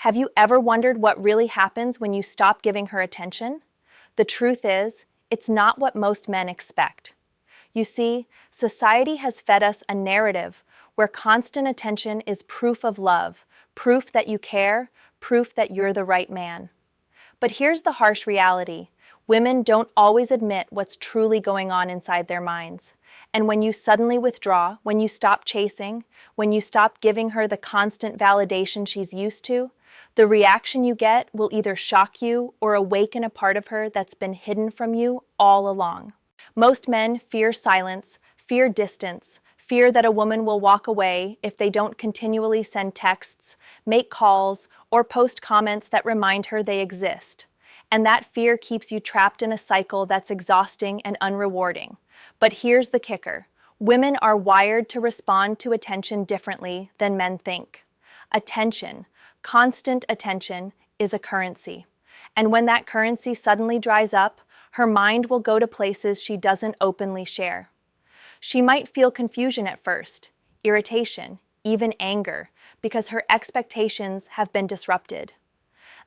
Have you ever wondered what really happens when you stop giving her attention? The truth is, it's not what most men expect. You see, society has fed us a narrative where constant attention is proof of love, proof that you care, proof that you're the right man. But here's the harsh reality. Women don't always admit what's truly going on inside their minds. And when you suddenly withdraw, when you stop chasing, when you stop giving her the constant validation she's used to, the reaction you get will either shock you or awaken a part of her that's been hidden from you all along. Most men fear silence, fear distance, fear that a woman will walk away if they don't continually send texts, make calls, or post comments that remind her they exist. And that fear keeps you trapped in a cycle that's exhausting and unrewarding. But here's the kicker. Women are wired to respond to attention differently than men think. Attention, constant attention, is a currency. And when that currency suddenly dries up, her mind will go to places she doesn't openly share. She might feel confusion at first, irritation, even anger, because her expectations have been disrupted.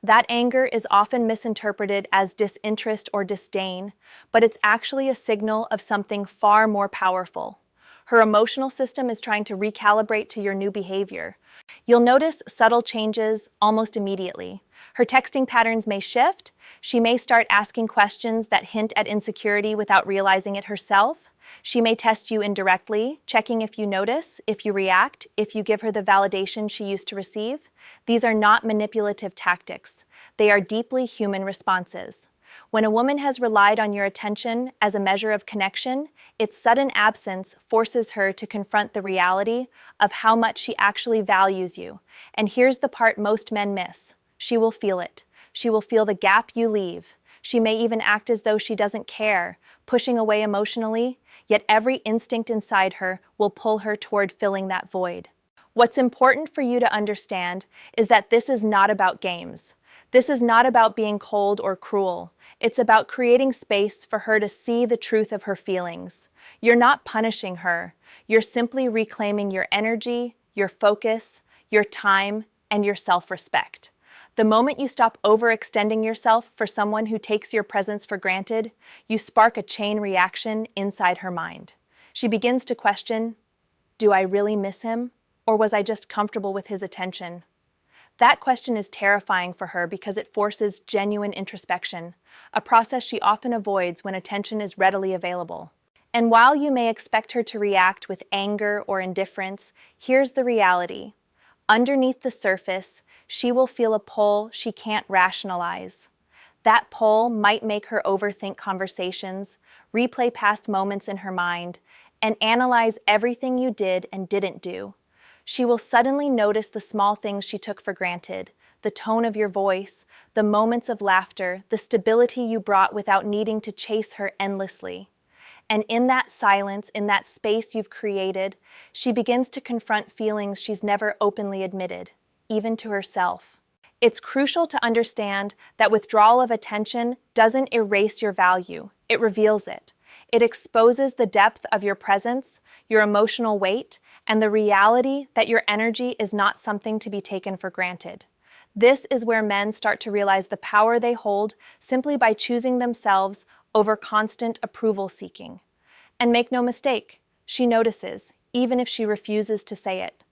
That anger is often misinterpreted as disinterest or disdain, but it's actually a signal of something far more powerful. Her emotional system is trying to recalibrate to your new behavior. You'll notice subtle changes almost immediately. Her texting patterns may shift. She may start asking questions that hint at insecurity without realizing it herself. She may test you indirectly, checking if you notice, if you react, if you give her the validation she used to receive. These are not manipulative tactics. They are deeply human responses. When a woman has relied on your attention as a measure of connection, its sudden absence forces her to confront the reality of how much she actually values you. And here's the part most men miss. She will feel it. She will feel the gap you leave. She may even act as though she doesn't care, pushing away emotionally, yet every instinct inside her will pull her toward filling that void. What's important for you to understand is that this is not about games. This is not about being cold or cruel. It's about creating space for her to see the truth of her feelings. You're not punishing her. You're simply reclaiming your energy, your focus, your time, and your self-respect. The moment you stop overextending yourself for someone who takes your presence for granted, you spark a chain reaction inside her mind. She begins to question, do I really miss him? Or was I just comfortable with his attention? That question is terrifying for her because it forces genuine introspection, a process she often avoids when attention is readily available. And while you may expect her to react with anger or indifference, here's the reality. Underneath the surface, she will feel a pull she can't rationalize. That pull might make her overthink conversations, replay past moments in her mind, and analyze everything you did and didn't do. She will suddenly notice the small things she took for granted, the tone of your voice, the moments of laughter, the stability you brought without needing to chase her endlessly. And in that silence, in that space you've created, she begins to confront feelings she's never openly admitted, even to herself. It's crucial to understand that withdrawal of attention doesn't erase your value, it reveals it. It exposes the depth of your presence, your emotional weight, and the reality that your energy is not something to be taken for granted. This is where men start to realize the power they hold simply by choosing themselves over constant approval seeking. And make no mistake, she notices, even if she refuses to say it.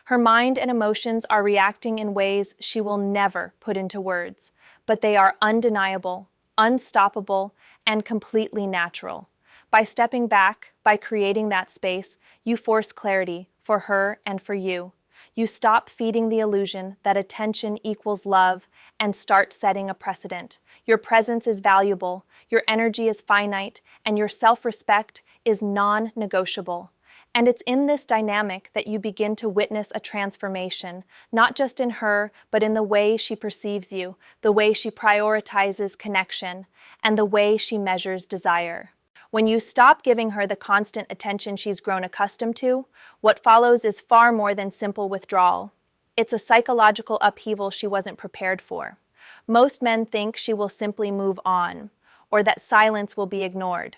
Her mind and emotions are reacting in ways she will never put into words, but they are undeniable, unstoppable, and completely natural. By stepping back, by creating that space, you force clarity for her and for you. You stop feeding the illusion that attention equals love and start setting a precedent. Your presence is valuable, your energy is finite, and your self-respect is non-negotiable. And it's in this dynamic that you begin to witness a transformation, not just in her, but in the way she perceives you, the way she prioritizes connection, and the way she measures desire. When you stop giving her the constant attention she's grown accustomed to, what follows is far more than simple withdrawal. It's a psychological upheaval she wasn't prepared for. Most men think she will simply move on, or that silence will be ignored.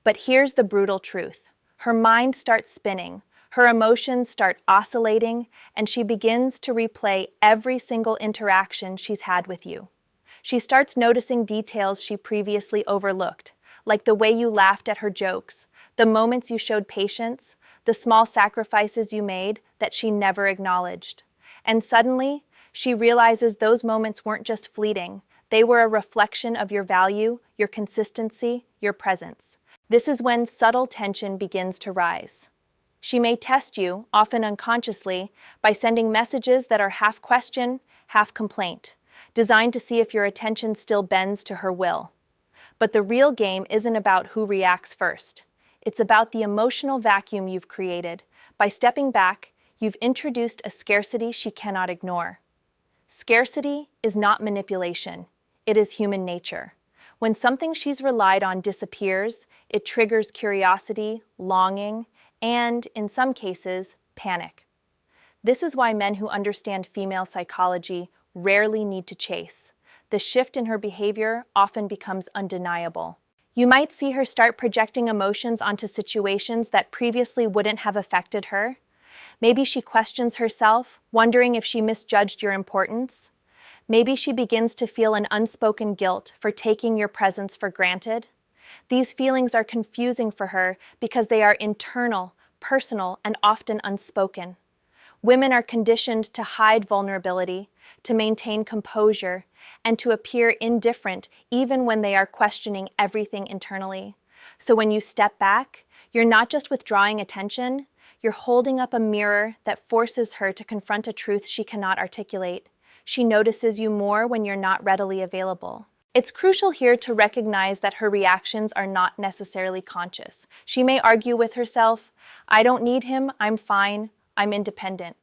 But here's the brutal truth. Her mind starts spinning. Her emotions start oscillating, and she begins to replay every single interaction she's had with you. She starts noticing details she previously overlooked, like the way you laughed at her jokes, the moments you showed patience, the small sacrifices you made that she never acknowledged. And suddenly, she realizes those moments weren't just fleeting, they were a reflection of your value, your consistency, your presence. This is when subtle tension begins to rise. She may test you, often unconsciously, by sending messages that are half question, half complaint, designed to see if your attention still bends to her will. But the real game isn't about who reacts first. It's about the emotional vacuum you've created. By stepping back, you've introduced a scarcity she cannot ignore. Scarcity is not manipulation. It is human nature. When something she's relied on disappears, it triggers curiosity, longing, and, in some cases, panic. This is why men who understand female psychology rarely need to chase. The shift in her behavior often becomes undeniable. You might see her start projecting emotions onto situations that previously wouldn't have affected her. Maybe she questions herself, wondering if she misjudged your importance. Maybe she begins to feel an unspoken guilt for taking your presence for granted. These feelings are confusing for her because they are internal, personal, and often unspoken. Women are conditioned to hide vulnerability, to maintain composure, and to appear indifferent even when they are questioning everything internally. So when you step back, you're not just withdrawing attention, you're holding up a mirror that forces her to confront a truth she cannot articulate. She notices you more when you're not readily available. It's crucial here to recognize that her reactions are not necessarily conscious. She may argue with herself, "I don't need him, I'm fine, I'm independent."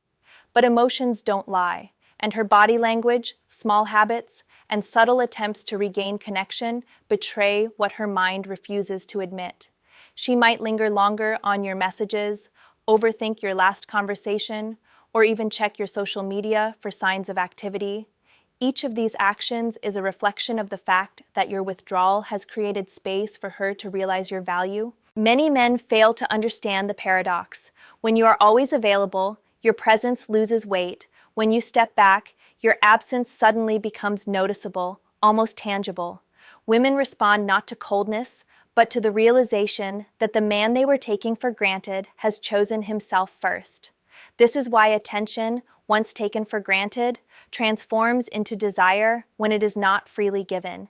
But emotions don't lie, and her body language, small habits, and subtle attempts to regain connection betray what her mind refuses to admit. She might linger longer on your messages, overthink your last conversation, or even check your social media for signs of activity. Each of these actions is a reflection of the fact that your withdrawal has created space for her to realize your value. Many men fail to understand the paradox. When you are always available, your presence loses weight. When you step back, your absence suddenly becomes noticeable, almost tangible. Women respond not to coldness, but to the realization that the man they were taking for granted has chosen himself first. This is why attention, once taken for granted, transforms into desire when it is not freely given.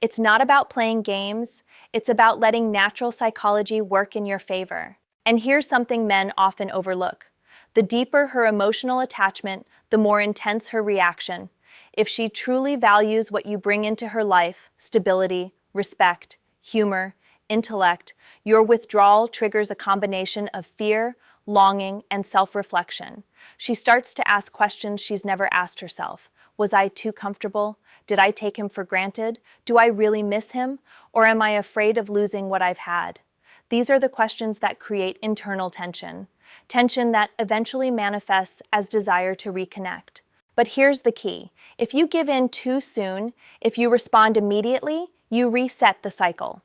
It's not about playing games, it's about letting natural psychology work in your favor. And here's something men often overlook. The deeper her emotional attachment, the more intense her reaction. If she truly values what you bring into her life, stability, respect, humor, intellect, your withdrawal triggers a combination of fear, longing, and self-reflection. She starts to ask questions she's never asked herself. Was I too comfortable? Did I take him for granted? Do I really miss him? Or am I afraid of losing what I've had? These are the questions that create internal tension. Tension that eventually manifests as desire to reconnect. But here's the key. If you give in too soon, if you respond immediately, you reset the cycle.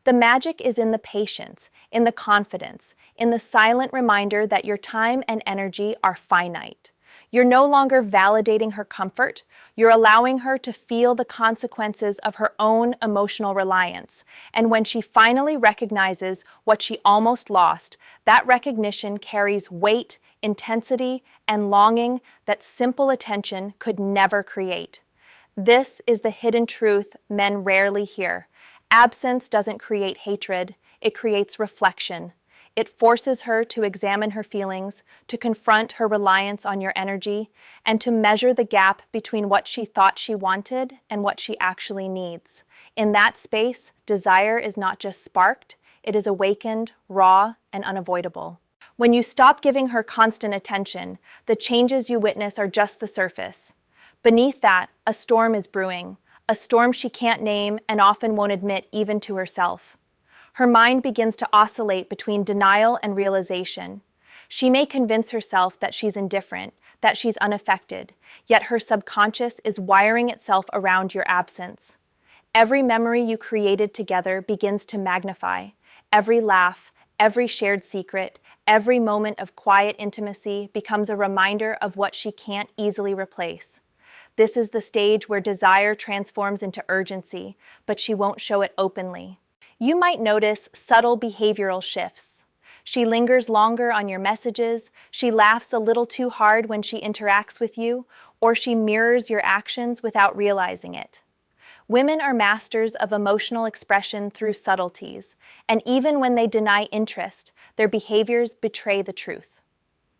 The magic is in the patience, in the confidence, in the silent reminder that your time and energy are finite. You're no longer validating her comfort, you're allowing her to feel the consequences of her own emotional reliance. And when she finally recognizes what she almost lost, that recognition carries weight, intensity, and longing that simple attention could never create. This is the hidden truth men rarely hear. Absence doesn't create hatred, it creates reflection. It forces her to examine her feelings, to confront her reliance on your energy, and to measure the gap between what she thought she wanted and what she actually needs. In that space, desire is not just sparked, it is awakened, raw, and unavoidable. When you stop giving her constant attention, the changes you witness are just the surface. Beneath that, a storm is brewing, a storm she can't name and often won't admit even to herself. Her mind begins to oscillate between denial and realization. She may convince herself that she's indifferent, that she's unaffected, yet her subconscious is wiring itself around your absence. Every memory you created together begins to magnify. Every laugh, every shared secret, Every moment of quiet intimacy becomes a reminder of what she can't easily replace. This is the stage where desire transforms into urgency, but she won't show it openly. You might notice subtle behavioral shifts. She lingers longer on your messages, she laughs a little too hard when she interacts with you, or she mirrors your actions without realizing it. Women are masters of emotional expression through subtleties, and even when they deny interest, their behaviors betray the truth.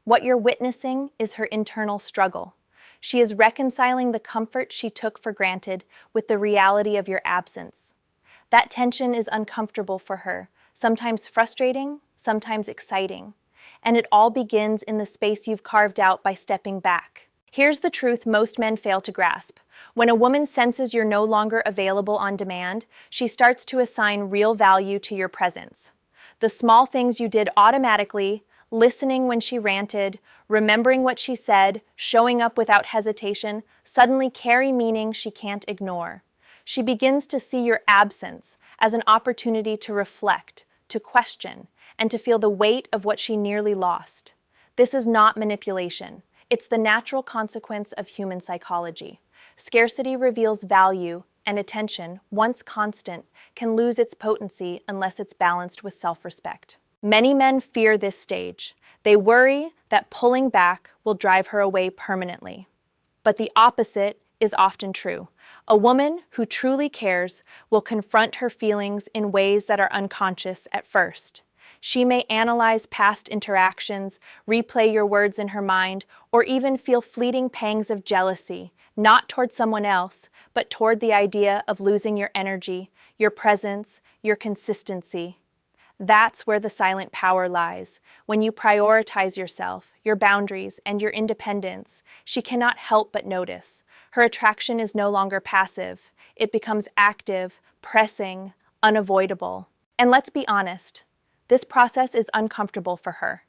What you're witnessing is her internal struggle. She is reconciling the comfort she took for granted with the reality of your absence. That tension is uncomfortable for her, sometimes frustrating, sometimes exciting. And it all begins in the space you've carved out by stepping back. Here's the truth most men fail to grasp. When a woman senses you're no longer available on demand, she starts to assign real value to your presence. The small things you did automatically, listening when she ranted, remembering what she said, showing up without hesitation, suddenly carry meaning she can't ignore. She begins to see your absence as an opportunity to reflect, to question, and to feel the weight of what she nearly lost. This is not manipulation. It's the natural consequence of human psychology. Scarcity reveals value, and attention, once constant, can lose its potency unless it's balanced with self-respect. Many men fear this stage. They worry that pulling back will drive her away permanently. But the opposite is often true. A woman who truly cares will confront her feelings in ways that are unconscious at first. She may analyze past interactions, replay your words in her mind, or even feel fleeting pangs of jealousy, not toward someone else, but toward the idea of losing your energy, your presence, your consistency. That's where the silent power lies. When you prioritize yourself, your boundaries, and your independence, she cannot help but notice. Her attraction is no longer passive. It becomes active, pressing, unavoidable. And let's be honest, this process is uncomfortable for her.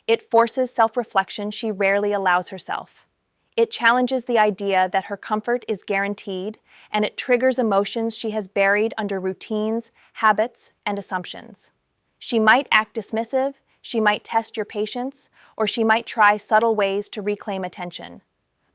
It forces self-reflection she rarely allows herself. It challenges the idea that her comfort is guaranteed, and it triggers emotions she has buried under routines, habits, and assumptions. She might act dismissive, she might test your patience, or she might try subtle ways to reclaim attention.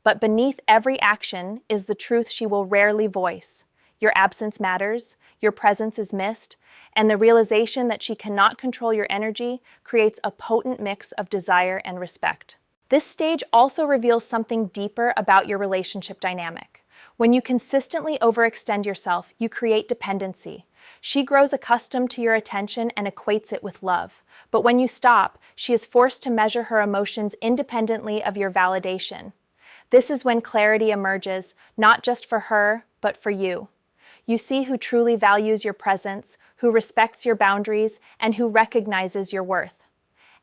But beneath every action is the truth she will rarely voice. Your absence matters, your presence is missed, and the realization that she cannot control your energy creates a potent mix of desire and respect. This stage also reveals something deeper about your relationship dynamic. When you consistently overextend yourself, you create dependency. She grows accustomed to your attention and equates it with love. But when you stop, she is forced to measure her emotions independently of your validation. This is when clarity emerges, not just for her, but for you. You see who truly values your presence, who respects your boundaries, and who recognizes your worth.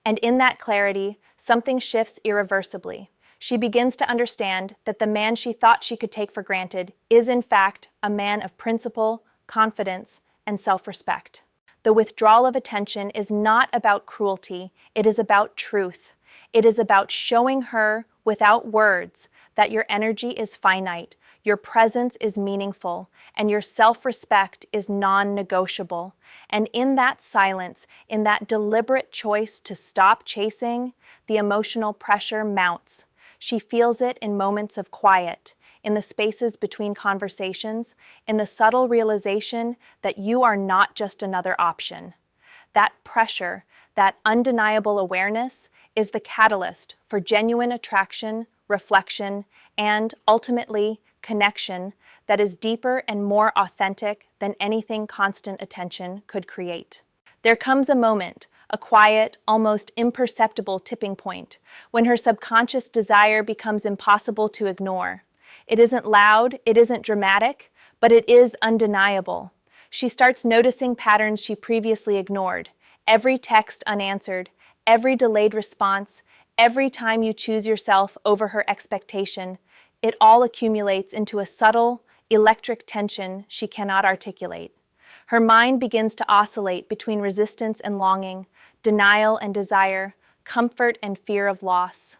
And in that clarity, something shifts irreversibly. She begins to understand that the man she thought she could take for granted is in fact a man of principle, confidence, and self-respect. The withdrawal of attention is not about cruelty, it is about truth. It is about showing her, without words, that your energy is finite, your presence is meaningful, and your self-respect is non-negotiable. And in that silence, in that deliberate choice to stop chasing, the emotional pressure mounts. She feels it in moments of quiet, in the spaces between conversations, in the subtle realization that you are not just another option. That pressure, that undeniable awareness, is the catalyst for genuine attraction, reflection, and, ultimately, connection that is deeper and more authentic than anything constant attention could create. There comes a moment, a quiet, almost imperceptible tipping point, when her subconscious desire becomes impossible to ignore. It isn't loud, it isn't dramatic, but it is undeniable. She starts noticing patterns she previously ignored. Every text unanswered, every delayed response, every time you choose yourself over her expectation, it all accumulates into a subtle, electric tension she cannot articulate. Her mind begins to oscillate between resistance and longing, denial and desire, comfort and fear of loss.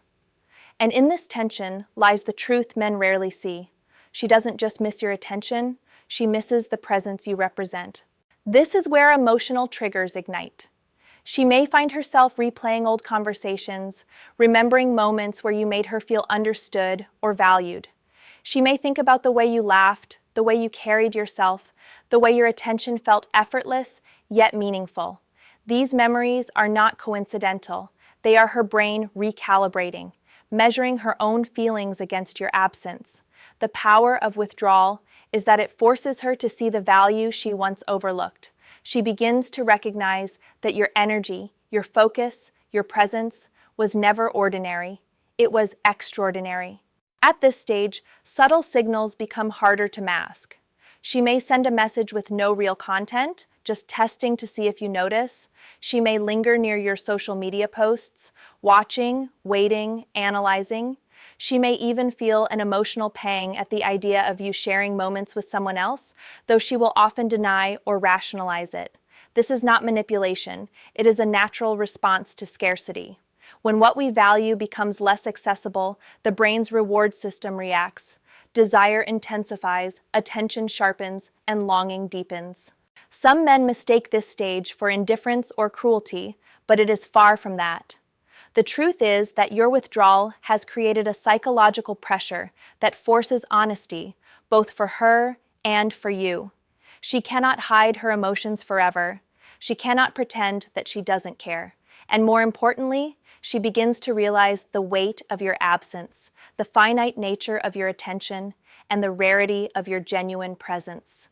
And in this tension lies the truth men rarely see. She doesn't just miss your attention, she misses the presence you represent. This is where emotional triggers ignite. She may find herself replaying old conversations, remembering moments where you made her feel understood or valued. She may think about the way you laughed, the way you carried yourself, the way your attention felt effortless yet meaningful. These memories are not coincidental. They are her brain recalibrating, measuring her own feelings against your absence. The power of withdrawal is that it forces her to see the value she once overlooked. She begins to recognize that your energy, your focus, your presence was never ordinary. It was extraordinary. At this stage, subtle signals become harder to mask. She may send a message with no real content, just testing to see if you notice. She may linger near your social media posts, watching, waiting, analyzing. She may even feel an emotional pang at the idea of you sharing moments with someone else, though she will often deny or rationalize it. This is not manipulation. It is a natural response to scarcity. When what we value becomes less accessible, the brain's reward system reacts. Desire intensifies, attention sharpens, and longing deepens. Some men mistake this stage for indifference or cruelty, but it is far from that. The truth is that your withdrawal has created a psychological pressure that forces honesty, both for her and for you. She cannot hide her emotions forever. She cannot pretend that she doesn't care. And more importantly, she begins to realize the weight of your absence, the finite nature of your attention, and the rarity of your genuine presence.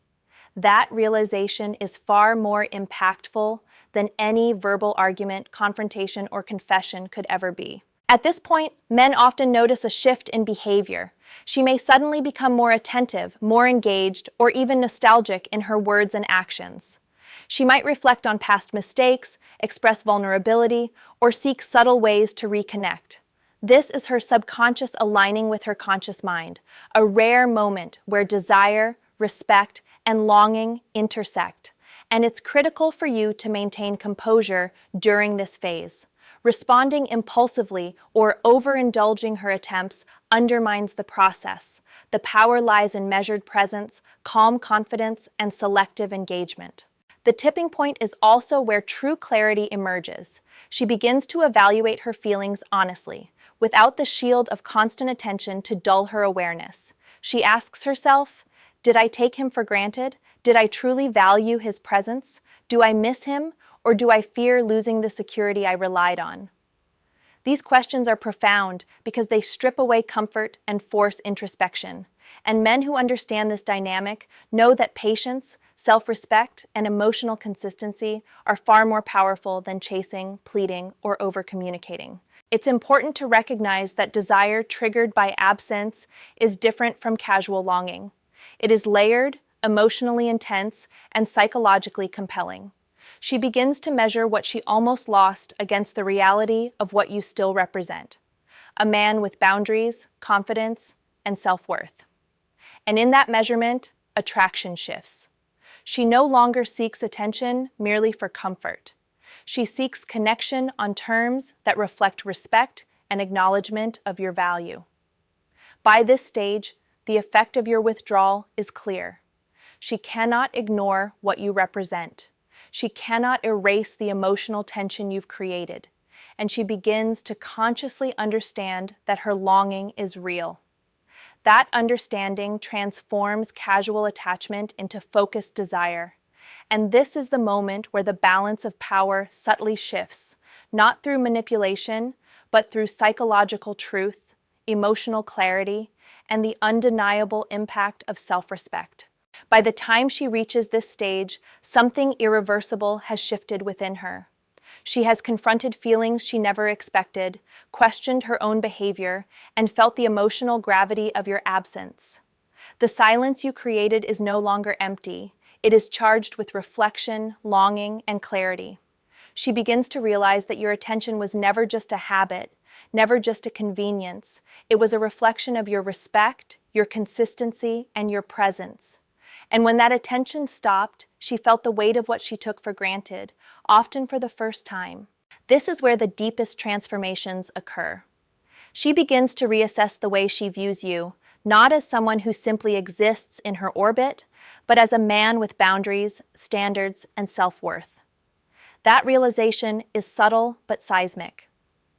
That realization is far more impactful than any verbal argument, confrontation, or confession could ever be. At this point, men often notice a shift in behavior. She may suddenly become more attentive, more engaged, or even nostalgic in her words and actions. She might reflect on past mistakes, express vulnerability, or seek subtle ways to reconnect. This is her subconscious aligning with her conscious mind, a rare moment where desire, respect, and longing intersect. And it's critical for you to maintain composure during this phase. Responding impulsively or overindulging her attempts undermines the process. The power lies in measured presence, calm confidence, and selective engagement. The tipping point is also where true clarity emerges. She begins to evaluate her feelings honestly, without the shield of constant attention to dull her awareness. She asks herself, did I take him for granted? Did I truly value his presence? Do I miss him, or do I fear losing the security I relied on? These questions are profound because they strip away comfort and force introspection. And men who understand this dynamic know that patience, self-respect, and emotional consistency are far more powerful than chasing, pleading, or over-communicating. It's important to recognize that desire triggered by absence is different from casual longing. It is layered, emotionally intense, and psychologically compelling. She begins to measure what she almost lost against the reality of what you still represent. A man with boundaries, confidence, and self-worth. And in that measurement, attraction shifts. She no longer seeks attention merely for comfort. She seeks connection on terms that reflect respect and acknowledgement of your value. By this stage, the effect of your withdrawal is clear. She cannot ignore what you represent. She cannot erase the emotional tension you've created. And she begins to consciously understand that her longing is real. That understanding transforms casual attachment into focused desire. And this is the moment where the balance of power subtly shifts, not through manipulation, but through psychological truth, emotional clarity, and the undeniable impact of self-respect. By the time she reaches this stage, something irreversible has shifted within her. She has confronted feelings she never expected, questioned her own behavior, and felt the emotional gravity of your absence. The silence you created is no longer empty. It is charged with reflection, longing, and clarity. She begins to realize that your attention was never just a habit, never just a convenience. It was a reflection of your respect, your consistency, and your presence. And when that attention stopped, she felt the weight of what she took for granted, often for the first time. This is where the deepest transformations occur. She begins to reassess the way she views you, not as someone who simply exists in her orbit, but as a man with boundaries, standards, and self-worth. That realization is subtle but seismic.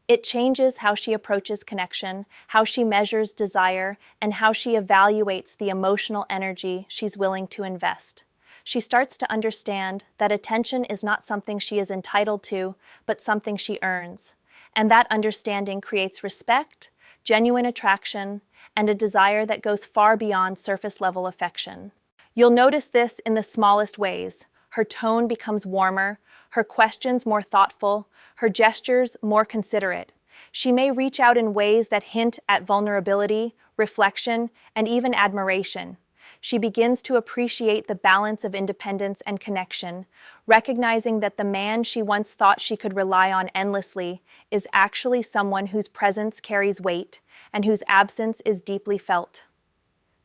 It changes how she approaches connection, how she measures desire, and how she evaluates the emotional energy she's willing to invest. She starts to understand that attention is not something she is entitled to, but something she earns. And that understanding creates respect, genuine attraction, and a desire that goes far beyond surface-level affection. You'll notice this in the smallest ways. Her tone becomes warmer, her questions more thoughtful, her gestures more considerate. She may reach out in ways that hint at vulnerability, reflection, and even admiration. She begins to appreciate the balance of independence and connection, recognizing that the man she once thought she could rely on endlessly is actually someone whose presence carries weight and whose absence is deeply felt.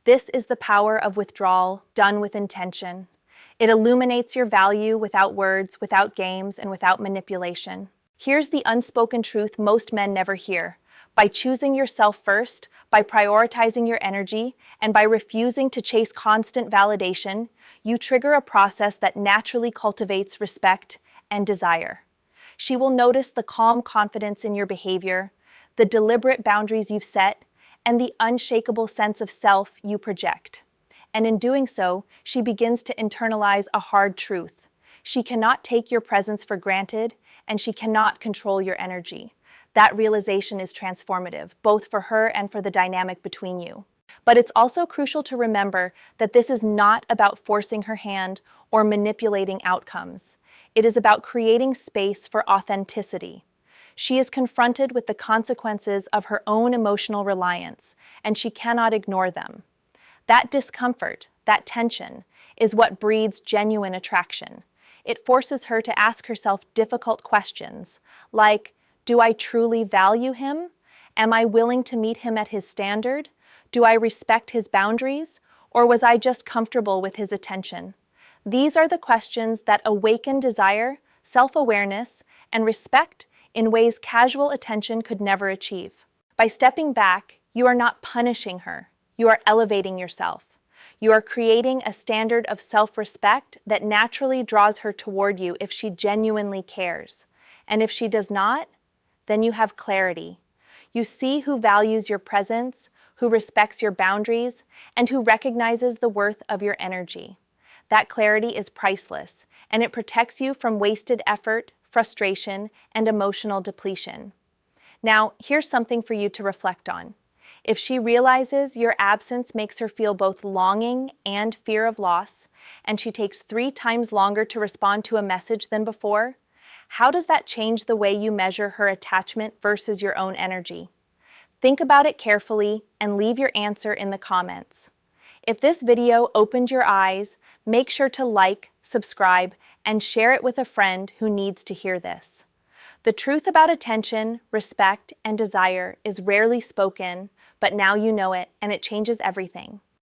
This is the power of withdrawal done with intention. It illuminates your value without words, without games, and without manipulation. Here's the unspoken truth most men never hear. By choosing yourself first, by prioritizing your energy, and by refusing to chase constant validation, you trigger a process that naturally cultivates respect and desire. She will notice the calm confidence in your behavior, the deliberate boundaries you've set, and the unshakable sense of self you project. And in doing so, she begins to internalize a hard truth. She cannot take your presence for granted, and she cannot control your energy. That realization is transformative, both for her and for the dynamic between you. But it's also crucial to remember that this is not about forcing her hand or manipulating outcomes. It is about creating space for authenticity. She is confronted with the consequences of her own emotional reliance, and she cannot ignore them. That discomfort, that tension, is what breeds genuine attraction. It forces her to ask herself difficult questions, like, do I truly value him? Am I willing to meet him at his standard? Do I respect his boundaries? Or was I just comfortable with his attention? These are the questions that awaken desire, self-awareness, and respect in ways casual attention could never achieve. By stepping back, you are not punishing her. You are elevating yourself. You are creating a standard of self-respect that naturally draws her toward you if she genuinely cares. And if she does not, then you have clarity. You see who values your presence, who respects your boundaries, and who recognizes the worth of your energy. That clarity is priceless, and it protects you from wasted effort, frustration, and emotional depletion. Now, here's something for you to reflect on. If she realizes your absence makes her feel both longing and fear of loss, and she takes 3 times longer to respond to a message than before, how does that change the way you measure her attachment versus your own energy? Think about it carefully and leave your answer in the comments. If this video opened your eyes, make sure to like, subscribe, and share it with a friend who needs to hear this. The truth about attention, respect, and desire is rarely spoken, but now you know it, and it changes everything.